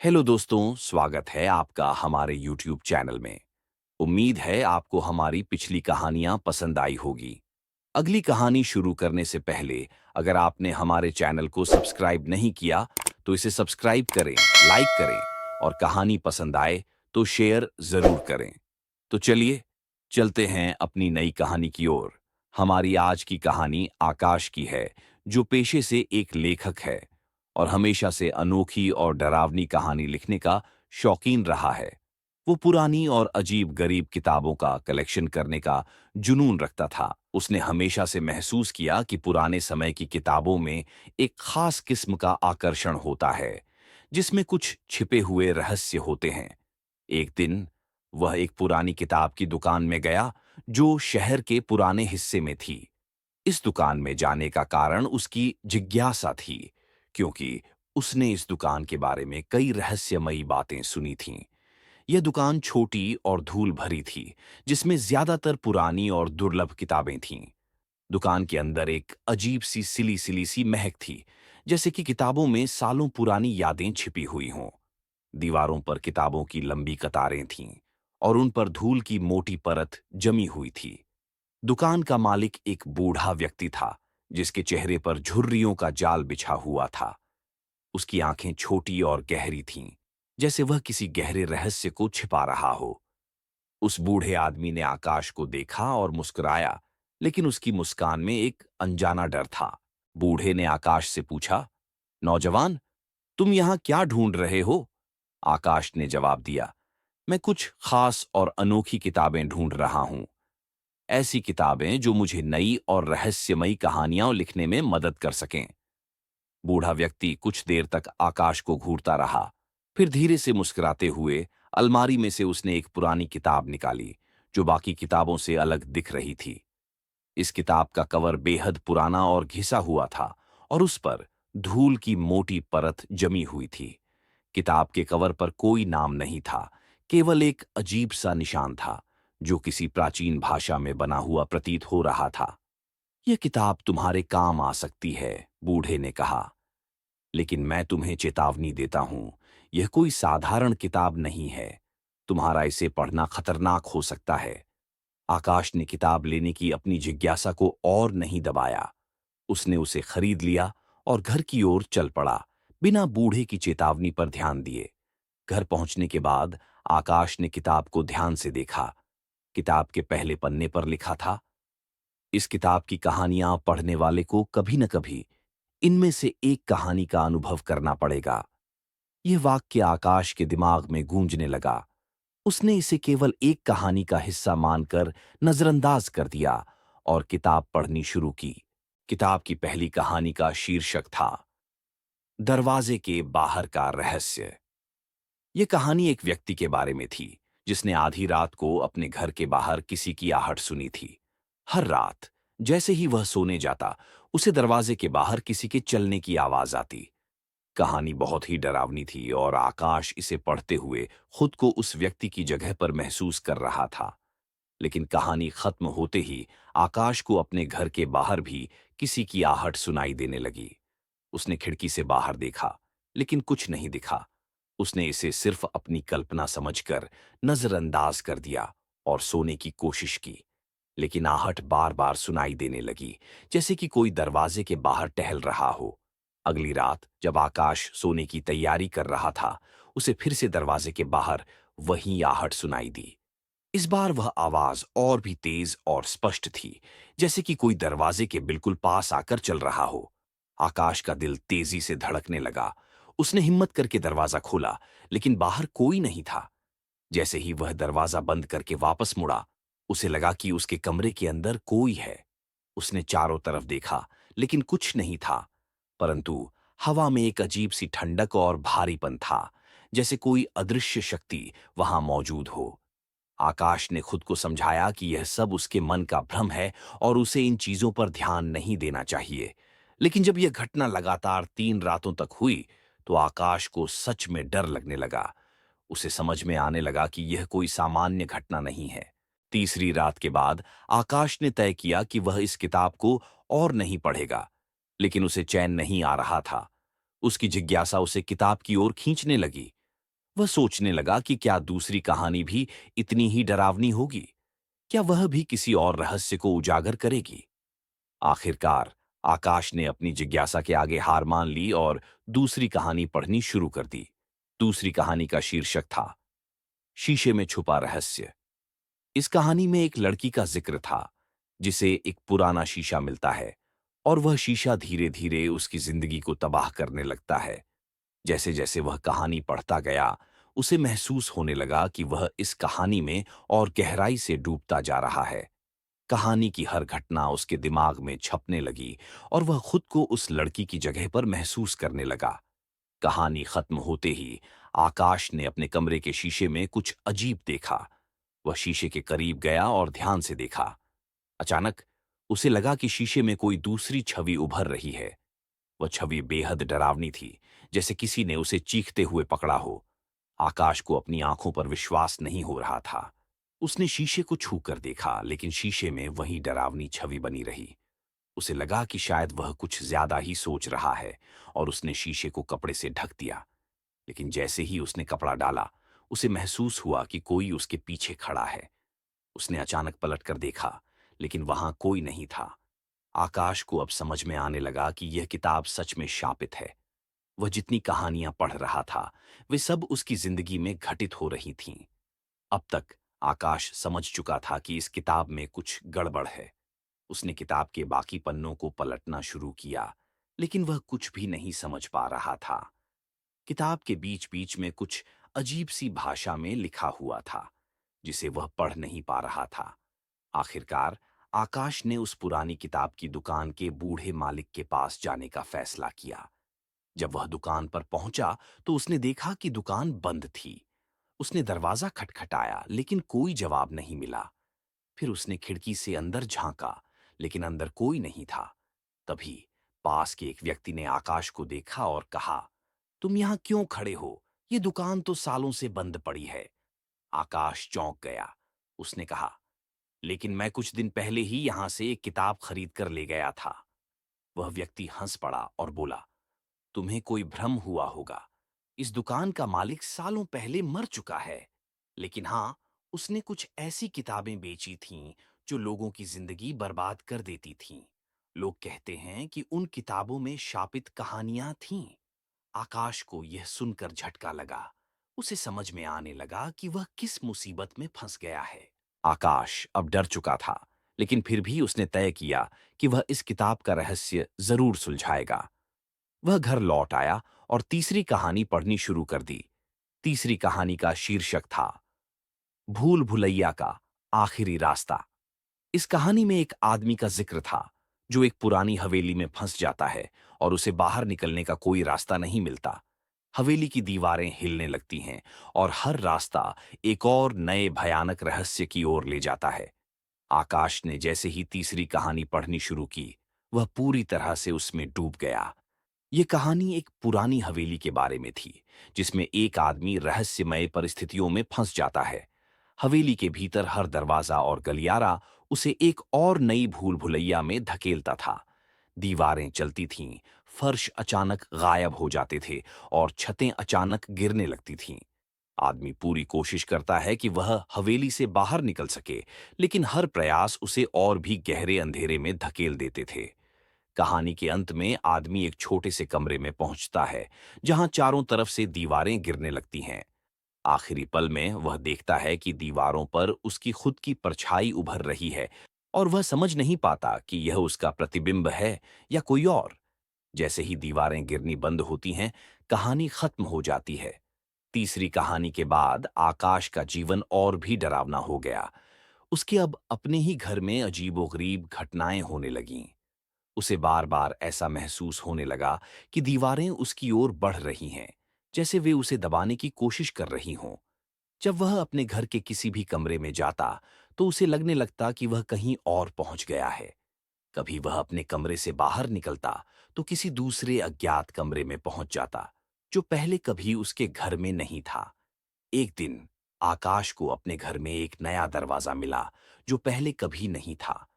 Hello दोस्तों, स्वागत है आपका हमारे YouTube चैनल में। उम्मीद है आपको हमारी पिछली कहानियां पसंद आई होगी। अगली कहानी शुरू करने से पहले अगर आपने हमारे चैनल को सब्सक्राइब नहीं किया तो इसे सब्सक्राइब करें, लाइक करें और कहानी पसंद आए तो शेयर जरूर करें। तो चलिए चलते हैं अपनी नई कहानी की ओर। हमारी आज की कहानी आकाश की है, जो पेशे से एक लेखक है और हमेशा से अनोखी और डरावनी कहानी लिखने का शौकीन रहा है। वो पुरानी और अजीब गरीब किताबों का कलेक्शन करने का जुनून रखता था। उसने हमेशा से महसूस किया कि पुराने समय की किताबों में एक खास किस्म का आकर्षण होता है, जिसमें कुछ छिपे हुए रहस्य होते हैं। एक दिन वह एक पुरानी किताब की दुकान में गया, जो शहर के पुराने हिस्से में थी। इस दुकान में जाने का कारण उसकी जिज्ञासा थी, क्योंकि उसने इस दुकान के बारे में कई रहस्यमयी बातें सुनी थीं। यह दुकान छोटी और धूल भरी थी, जिसमें ज्यादातर पुरानी और दुर्लभ किताबें थीं। दुकान के अंदर एक अजीब सी सिली सिली सी महक थी, जैसे कि किताबों में सालों पुरानी यादें छिपी हुई हों। दीवारों पर किताबों की लंबी कतारें थीं और उन पर धूल की मोटी परत जमी हुई थी। दुकान का मालिक एक बूढ़ा व्यक्ति था, जिसके चेहरे पर झुर्रियों का जाल बिछा हुआ था। उसकी आंखें छोटी और गहरी थीं, जैसे वह किसी गहरे रहस्य को छिपा रहा हो। उस बूढ़े आदमी ने आकाश को देखा और मुस्कुराया, लेकिन उसकी मुस्कान में एक अनजाना डर था। बूढ़े ने आकाश से पूछा, नौजवान, तुम यहां क्या ढूंढ रहे हो? आकाश ने जवाब दिया, मैं कुछ खास और अनोखी किताबें ढूंढ रहा हूं। ऐसी किताबें जो मुझे नई और रहस्यमयी कहानियां लिखने में मदद कर सकें। बूढ़ा व्यक्ति कुछ देर तक आकाश को घूरता रहा, फिर धीरे से मुस्कुराते हुए अलमारी में से उसने एक पुरानी किताब निकाली, जो बाकी किताबों से अलग दिख रही थी। इस किताब का कवर बेहद पुराना और घिसा हुआ था और उस पर धूल की मोटी परत जमी हुई थी। किताब के कवर पर कोई नाम नहीं था, केवल एक अजीब सा निशान था, जो किसी प्राचीन भाषा में बना हुआ प्रतीत हो रहा था। यह किताब तुम्हारे काम आ सकती है, बूढ़े ने कहा, लेकिन मैं तुम्हें चेतावनी देता हूं, यह कोई साधारण किताब नहीं है। तुम्हारा इसे पढ़ना खतरनाक हो सकता है। आकाश ने किताब लेने की अपनी जिज्ञासा को और नहीं दबाया। उसने उसे खरीद लिया और घर की ओर चल पड़ा, बिना बूढ़े की चेतावनी पर ध्यान दिए। घर पहुंचने के बाद आकाश ने किताब को ध्यान से देखा। किताब के पहले पन्ने पर लिखा था, इस किताब की कहानियां पढ़ने वाले को कभी न कभी इनमें से एक कहानी का अनुभव करना पड़ेगा। यह वाक्य आकाश के दिमाग में गूंजने लगा। उसने इसे केवल एक कहानी का हिस्सा मानकर नजरअंदाज कर दिया और किताब पढ़नी शुरू की। किताब की पहली कहानी का शीर्षक था, दरवाजे के बाहर का रहस्य। यह कहानी एक व्यक्ति के बारे में थी, जिसने आधी रात को अपने घर के बाहर किसी की आहट सुनी थी। हर रात जैसे ही वह सोने जाता, उसे दरवाजे के बाहर किसी के चलने की आवाज आती। कहानी बहुत ही डरावनी थी और आकाश इसे पढ़ते हुए खुद को उस व्यक्ति की जगह पर महसूस कर रहा था। लेकिन कहानी खत्म होते ही आकाश को अपने घर के बाहर भी किसी की आहट सुनाई देने लगी। उसने खिड़की से बाहर देखा, लेकिन कुछ नहीं दिखा। उसने इसे सिर्फ अपनी कल्पना समझकर नजरअंदाज कर दिया और सोने की कोशिश की। लेकिन आहट बार बार सुनाई देने लगी, जैसे कि कोई दरवाजे के बाहर टहल रहा हो। अगली रात जब आकाश सोने की तैयारी कर रहा था, उसे फिर से दरवाजे के बाहर वही आहट सुनाई दी। इस बार वह आवाज और भी तेज और स्पष्ट थी, जैसे कि कोई दरवाजे के बिल्कुल पास आकर चल रहा हो। आकाश का दिल तेजी से धड़कने लगा। उसने हिम्मत करके दरवाजा खोला, लेकिन बाहर कोई नहीं था। जैसे ही वह दरवाजा बंद करके वापस मुड़ा, उसे लगा कि उसके कमरे के अंदर कोई है। उसने चारों तरफ देखा, लेकिन कुछ नहीं था, परंतु हवा में एक अजीब सी ठंडक और भारीपन था, जैसे कोई अदृश्य शक्ति वहां मौजूद हो। आकाश ने खुद को समझाया कि यह सब उसके मन का भ्रम है और उसे इन चीजों पर ध्यान नहीं देना चाहिए। लेकिन जब यह घटना लगातार 3 रातों तक हुई, तो आकाश को सच में डर लगने लगा। उसे समझ में आने लगा कि यह कोई सामान्य घटना नहीं है। तीसरी रात के बाद आकाश ने तय किया कि वह इस किताब को और नहीं पढ़ेगा, लेकिन उसे चैन नहीं आ रहा था। उसकी जिज्ञासा उसे किताब की ओर खींचने लगी। वह सोचने लगा कि क्या दूसरी कहानी भी इतनी ही डरावनी होगी। क्या वह भी किसी और रहस्य को उजागर करेगी? आखिरकार आकाश ने अपनी जिज्ञासा के आगे हार मान ली और दूसरी कहानी पढ़नी शुरू कर दी। दूसरी कहानी का शीर्षक था शीशे में छुपा रहस्य। इस कहानी में एक लड़की का जिक्र था जिसे एक पुराना शीशा मिलता है और वह शीशा धीरे धीरे उसकी जिंदगी को तबाह करने लगता है। जैसे जैसे वह कहानी पढ़ता गया, उसे महसूस होने लगा कि वह इस कहानी में और गहराई से डूबता जा रहा है। कहानी की हर घटना उसके दिमाग में छपने लगी और वह खुद को उस लड़की की जगह पर महसूस करने लगा। कहानी खत्म होते ही आकाश ने अपने कमरे के शीशे में कुछ अजीब देखा। वह शीशे के करीब गया और ध्यान से देखा। अचानक उसे लगा कि शीशे में कोई दूसरी छवि उभर रही है। वह छवि बेहद डरावनी थी, जैसे किसी ने उसे चीखते हुए पकड़ा हो। आकाश को अपनी आंखों पर विश्वास नहीं हो रहा था। उसने शीशे को छूकर देखा, लेकिन शीशे में वही डरावनी छवि बनी रही। उसे लगा कि शायद वह कुछ ज्यादा ही सोच रहा है और उसने शीशे को कपड़े से ढक दिया। लेकिन जैसे ही उसने कपड़ा डाला, उसे महसूस हुआ कि कोई उसके पीछे खड़ा है। उसने अचानक पलटकर देखा, लेकिन वहां कोई नहीं था। आकाश को अब समझ में आने लगा कि यह किताब सच में शापित है। वह जितनी कहानियां पढ़ रहा था, वे सब उसकी जिंदगी में घटित हो रही थीं। अब तक आकाश समझ चुका था कि इस किताब में कुछ गड़बड़ है। उसने किताब के बाकी पन्नों को पलटना शुरू किया, लेकिन वह कुछ भी नहीं समझ पा रहा था। किताब के बीच बीच में कुछ अजीब सी भाषा में लिखा हुआ था, जिसे वह पढ़ नहीं पा रहा था। आखिरकार आकाश ने उस पुरानी किताब की दुकान के बूढ़े मालिक के पास जाने का फैसला किया। जब वह दुकान पर पहुंचा, तो उसने देखा कि दुकान बंद थी। उसने दरवाजा खटखटाया, लेकिन कोई जवाब नहीं मिला। फिर उसने खिड़की से अंदर झांका, लेकिन अंदर कोई नहीं था। तभी पास के एक व्यक्ति ने आकाश को देखा और कहा, तुम यहां क्यों खड़े हो? ये दुकान तो सालों से बंद पड़ी है। आकाश चौंक गया। उसने कहा, लेकिन मैं कुछ दिन पहले ही यहां से एक किताब खरीद कर ले गया था। वह व्यक्ति हंस पड़ा और बोला, तुम्हें कोई भ्रम हुआ होगा। इस दुकान का मालिक सालों पहले मर चुका है। लेकिन हाँ, उसने कुछ ऐसी किताबें बेची थीं जो लोगों की जिंदगी बर्बाद कर देती थीं। लोग कहते हैं कि उन किताबों में शापित कहानियां थीं। आकाश को यह सुनकर झटका लगा। उसे समझ में आने लगा कि वह किस मुसीबत में फंस गया है। आकाश अब डर चुका था, लेकिन फिर भी उसने तय किया कि वह इस किताब का रहस्य जरूर सुलझाएगा। वह घर लौट आया और तीसरी कहानी पढ़नी शुरू कर दी। तीसरी कहानी का शीर्षक था भूल भुलैया का आखिरी रास्ता। इस कहानी में एक आदमी का जिक्र था जो एक पुरानी हवेली में फंस जाता है और उसे बाहर निकलने का कोई रास्ता नहीं मिलता। हवेली की दीवारें हिलने लगती हैं और हर रास्ता एक और नए भयानक रहस्य की ओर ले जाता है। आकाश ने जैसे ही तीसरी कहानी पढ़नी शुरू की, वह पूरी तरह से उसमें डूब गया। ये कहानी एक पुरानी हवेली के बारे में थी, जिसमें एक आदमी रहस्यमय परिस्थितियों में फंस जाता है। हवेली के भीतर हर दरवाजा और गलियारा उसे एक और नई भूल भुलैया में धकेलता था। दीवारें चलती थीं, फर्श अचानक गायब हो जाते थे और छतें अचानक गिरने लगती थीं। आदमी पूरी कोशिश करता है कि वह हवेली से बाहर निकल सके, लेकिन हर प्रयास उसे और भी गहरे अंधेरे में धकेल देते थे। कहानी के अंत में आदमी एक छोटे से कमरे में पहुंचता है, जहां चारों तरफ से दीवारें गिरने लगती हैं। आखिरी पल में वह देखता है कि दीवारों पर उसकी खुद की परछाई उभर रही है और वह समझ नहीं पाता कि यह उसका प्रतिबिंब है या कोई और। जैसे ही दीवारें गिरनी बंद होती हैं, कहानी खत्म हो जाती है। तीसरी कहानी के बाद आकाश का जीवन और भी डरावना हो गया। उसके अब अपने ही घर में अजीबोगरीब घटनाएं होने लगीं। उसे बार बार ऐसा महसूस होने लगा कि दीवारें उसकी ओर बढ़ रही हैं, जैसे वे उसे दबाने की कोशिश कर रही हों। जब वह अपने घर के किसी भी कमरे में जाता, तो उसे लगने लगता कि वह कहीं और पहुंच गया है। कभी वह अपने कमरे से बाहर निकलता, तो किसी दूसरे अज्ञात कमरे में पहुंच जाता, जो पहले कभी उसके घर में नहीं था। एक दिन आकाश को अपने घर में एक नया दरवाजा मिला, जो पहले कभी नहीं था।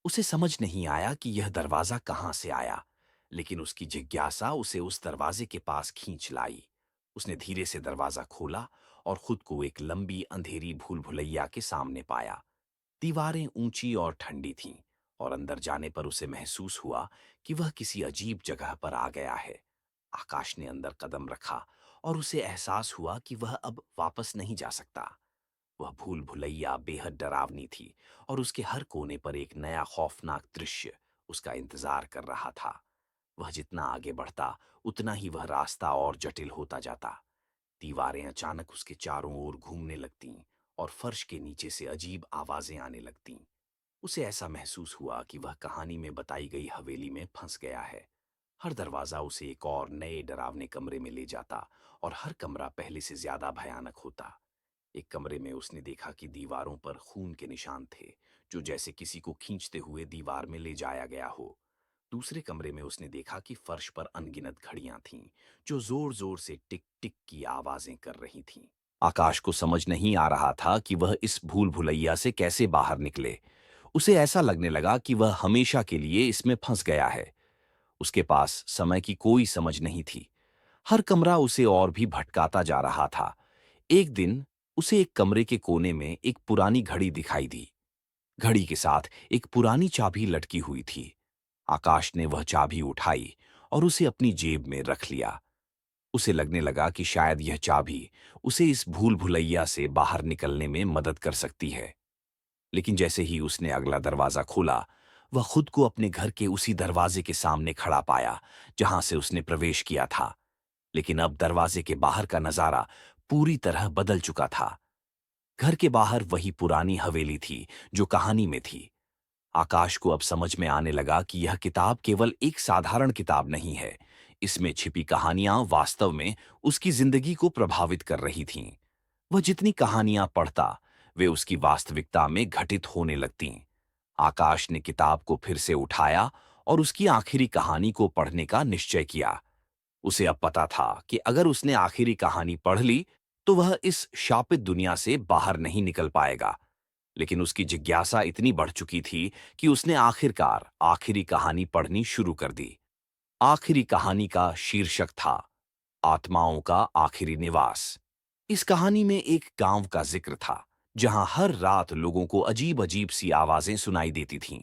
उसे समझ नहीं आया कि यह दरवाजा कहां से आया, लेकिन उसकी जिज्ञासा उसे उस दरवाजे के पास खींच लाई। उसने धीरे से दरवाजा खोला और खुद को एक लंबी अंधेरी भूल भुलैया के सामने पाया। दीवारें ऊंची और ठंडी थीं और अंदर जाने पर उसे महसूस हुआ कि वह किसी अजीब जगह पर आ गया है। आकाश ने अंदर कदम रखा और उसे एहसास हुआ कि वह अब वापस नहीं जा सकता। वह भूल भुलैया बेहद डरावनी थी और उसके हर कोने पर एक नया खौफनाक दृश्य उसका इंतजार कर रहा था। वह जितना आगे बढ़ता उतना ही वह रास्ता और जटिल होता जाता। दीवारें अचानक उसके चारों ओर घूमने लगतीं और फर्श के नीचे से अजीब आवाजें आने लगतीं। उसे ऐसा महसूस हुआ कि वह कहानी में बताई गई हवेली में फंस गया है। हर दरवाजा उसे एक और नए डरावने कमरे में ले जाता और हर कमरा पहले से ज्यादा भयानक होता। एक कमरे में उसने देखा कि दीवारों पर खून के निशान थे, जो जैसे किसी को खींचते हुए दीवार में ले जाया गया हो। दूसरे कमरे में उसने देखा कि फर्श पर अनगिनत घड़ियां थीं, जो जोर जोर से टिक टिक की आवाजें कर रही थीं। आकाश को समझ नहीं आ रहा था कि वह इस भूल भुलैया से कैसे बाहर निकले। उसे ऐसा लगने लगा कि वह हमेशा के लिए इसमें फंस गया है। उसके पास समय की कोई समझ नहीं थी। हर कमरा उसे और भी भटकाता जा रहा था। एक दिन उसे एक कमरे के कोने में एक पुरानी घड़ी दिखाई दी। घड़ी के साथ एक पुरानी चाबी लटकी हुई थी। आकाश ने वह चाबी उठाई और उसे अपनी जेब में रख लिया। उसे लगने लगा कि शायद यह चाबी उसे इस भूल भुलैया से बाहर निकलने में मदद कर सकती है। लेकिन जैसे ही उसने अगला दरवाजा खोला, वह खुद को अपने घर के उसी दरवाजे के सामने खड़ा पाया जहां से उसने प्रवेश किया था। लेकिन अब दरवाजे के बाहर का नजारा पूरी तरह बदल चुका था। घर के बाहर वही पुरानी हवेली थी जो कहानी में थी। आकाश को अब समझ में आने लगा कि यह किताब केवल एक साधारण किताब नहीं है। इसमें छिपी कहानियां वास्तव में उसकी जिंदगी को प्रभावित कर रही थीं। वह जितनी कहानियां पढ़ता, वे उसकी वास्तविकता में घटित होने लगतीं। आकाश ने किताब को फिर से उठाया और उसकी आखिरी कहानी को पढ़ने का निश्चय किया। उसे अब पता था कि अगर उसने आखिरी कहानी पढ़ ली, तो वह इस शापित दुनिया से बाहर नहीं निकल पाएगा। लेकिन उसकी जिज्ञासा इतनी बढ़ चुकी थी कि उसने आखिरकार आखिरी कहानी पढ़नी शुरू कर दी। आखिरी कहानी का शीर्षक था आत्माओं का आखिरी निवास। इस कहानी में एक गांव का जिक्र था, जहां हर रात लोगों को अजीब अजीब सी आवाजें सुनाई देती थीं।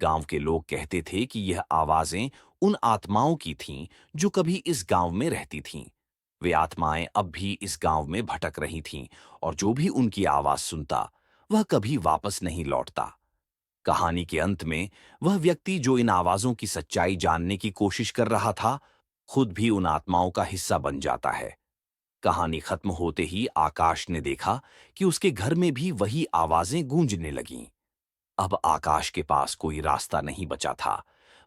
गांव के लोग कहते थे कि यह आवाजें उन आत्माओं की थीं जो कभी इस गांव में रहती थीं। वे आत्माएं अब भी इस गांव में भटक रही थीं और जो भी उनकी आवाज सुनता, वह कभी वापस नहीं लौटता। कहानी के अंत में वह व्यक्ति जो इन आवाजों की सच्चाई जानने की कोशिश कर रहा था, खुद भी उन आत्माओं का हिस्सा बन जाता है। कहानी खत्म होते ही आकाश ने देखा कि उसके घर में भी वही आवाजें गूंजने लगीं। अब आकाश के पास कोई रास्ता नहीं बचा था।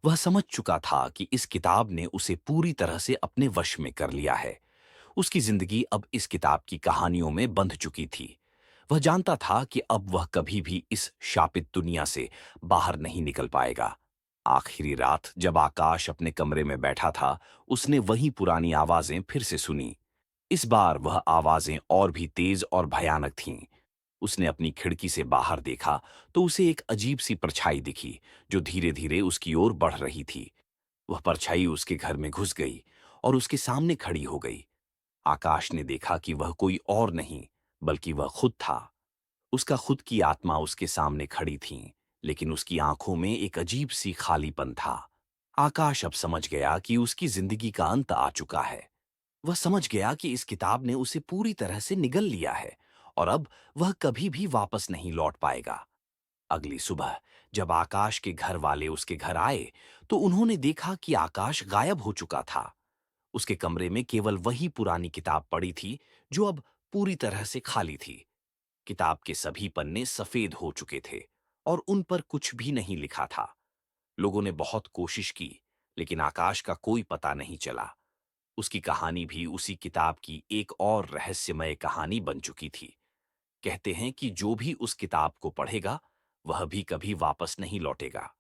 वह समझ चुका था कि इस किताब ने उसे पूरी तरह से अपने वश में कर लिया है। उसकी जिंदगी अब इस किताब की कहानियों में बंध चुकी थी। वह जानता था कि अब वह कभी भी इस शापित दुनिया से बाहर नहीं निकल पाएगा। आखिरी रात जब आकाश अपने कमरे में बैठा था, उसने वही पुरानी आवाजें फिर से सुनी। इस बार वह आवाजें और भी तेज और भयानक थीं। उसने अपनी खिड़की से बाहर देखा तो उसे एक अजीब सी परछाई दिखी, जो धीरे धीरे उसकी ओर बढ़ रही थी। वह परछाई उसके घर में घुस गई और उसके सामने खड़ी हो गई। आकाश ने देखा कि वह कोई और नहीं, बल्कि वह खुद था। उसका खुद की आत्मा उसके सामने खड़ी थी, लेकिन उसकी आंखों में एक अजीब सी खालीपन था। आकाश अब समझ गया कि उसकी जिंदगी का अंत आ चुका है। वह समझ गया कि इस किताब ने उसे पूरी तरह से निगल लिया है और अब वह कभी भी वापस नहीं लौट पाएगा। अगली सुबह जब आकाश के घर वाले उसके घर आए, तो उन्होंने देखा कि आकाश गायब हो चुका था। उसके कमरे में केवल वही पुरानी किताब पड़ी थी, जो अब पूरी तरह से खाली थी। किताब के सभी पन्ने सफेद हो चुके थे और उन पर कुछ भी नहीं लिखा था। लोगों ने बहुत कोशिश की, लेकिन आकाश का कोई पता नहीं चला। उसकी कहानी भी उसी किताब की एक और रहस्यमय कहानी बन चुकी थी। कहते हैं कि जो भी उस किताब को पढ़ेगा, वह भी कभी वापस नहीं लौटेगा।